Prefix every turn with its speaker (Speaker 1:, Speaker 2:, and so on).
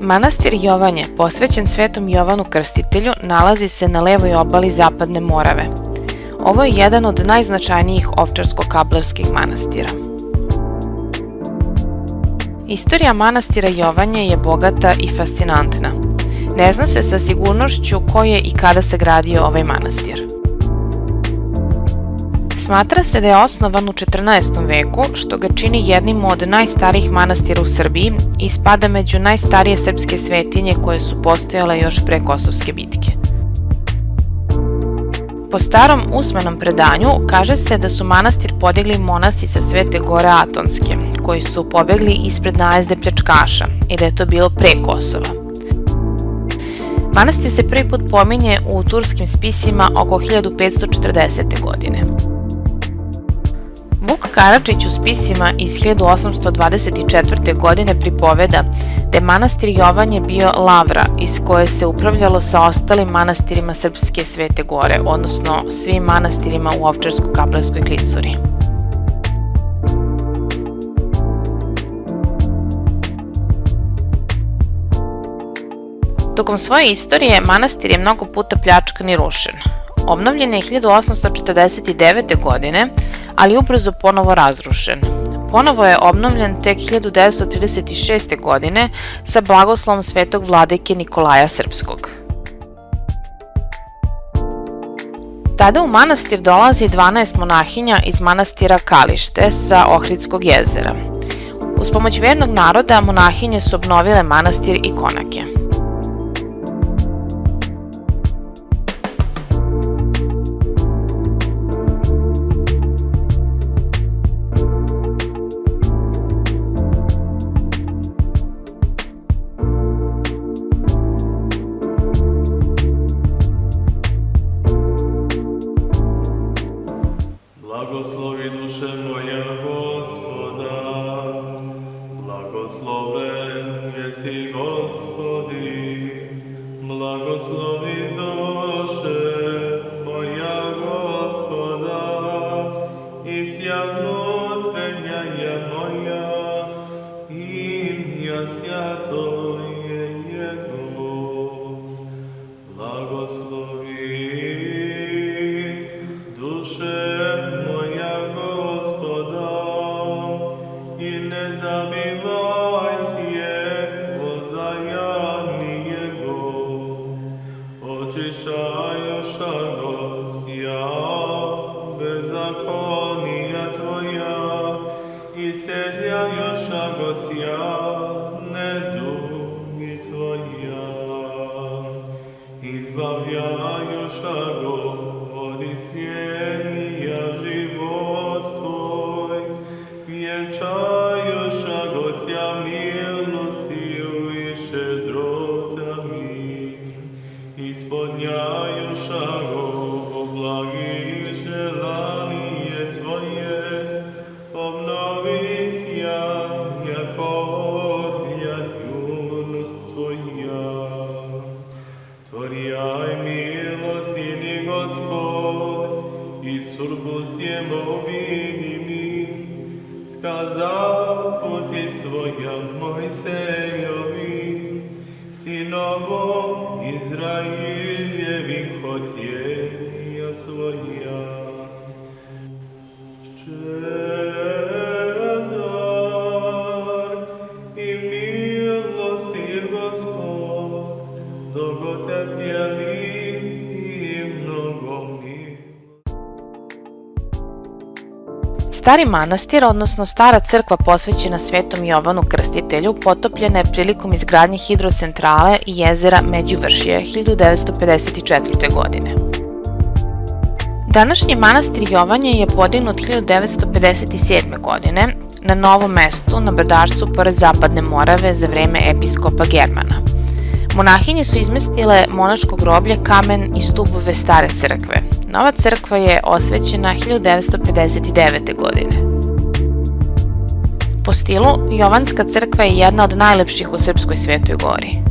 Speaker 1: Manastir Jovanje, posvećen Svetom Jovanu Krstitelju, nalazi se na levoj obali Zapadne Morave. Ovo je jedan od najznačajnijih ovčarsko-kablarskih manastira. Istorija manastira Jovanje je bogata i fascinantna. Ne zna se sa sigurnošću ko je i kada se gradio ovaj manastir. Smatra se da je osnovan u 14. veku, što ga čini jednim od najstarijih manastira u Srbiji i spada među najstarije srpske svetinje koje su postojale još pre Kosovske bitke. Po starom usmenom predanju kaže se da su manastir podigli monasi sa Svete Gore Atonske, koji su pobegli ispred najezde pljačkaša i da je to bilo pre Kosova. Manastir se prvi put pominje u turskim spisima oko 1540. godine. Vuk Karadžić u spisima iz 1824. godine pripoveda da je manastir Jovanje bio lavra iz koje se upravljalo sa ostalim manastirima Srpske Svete Gore, odnosno svim manastirima u Ovčarsko-Kablarskoj klisuri. Tokom svoje istorije manastir je mnogo puta pljačkan i rušen. Obnovljen je 1849. godine, ali ubrzo ponovo razrušen. Ponovo je obnovljen tek 1936. godine sa blagoslovom svetog vladike Nikolaja Srpskog. Tada u manastir dolazi 12 monahinja iz manastira Kalište sa Ohridskog jezera. Uz pomoć vernog naroda monahinje su obnovile manastir i konake.
Speaker 2: Blagoslovi duše moja Gospoda, blagosloven jesi Gospodi, blagoslovi duše moja Gospoda, i sja внутренняя moja, imja sjato je Jego, blagoslovi duše zabivaj sjeh vozdajani Jego, očišćajuša Gosja bezakonija Tvoja, i seljajuša Gosja nedugi Tvoja, izbavljajuša Go od isnjenija život Tvoj, vjenčajuša go Tja milostiju i šedrotami, ispodnjajuša go blagi želanije Tvoje, obnovi sjaj jako odlja junost Tvoja. Tvorijaj milostini Gospod, i surbus je obidimi, skazao puti svoja Mojsejovi, sinovom Izraeljevim hotjenja svoja. Ščedar i milostiv Gospod, dolgotrpjeli i mnogomilostiv.
Speaker 1: Stari manastir, odnosno stara crkva posvećena Svetom Jovanu Krstitelju, potopljena je prilikom izgradnje hidrocentrale i jezera Međuvršje 1954. godine. Današnji manastir Jovanje je podignut 1957. godine na novom mestu na brdašcu pored Zapadne Morave za vreme episkopa Germana. Monahinje su izmestile monaško groblje, kamen i stubove stare crkve. Nova crkva je osvećena 1959. godine. Po stilu, Jovanska crkva je jedna od najlepših u Srpskoj Svetoj Gori.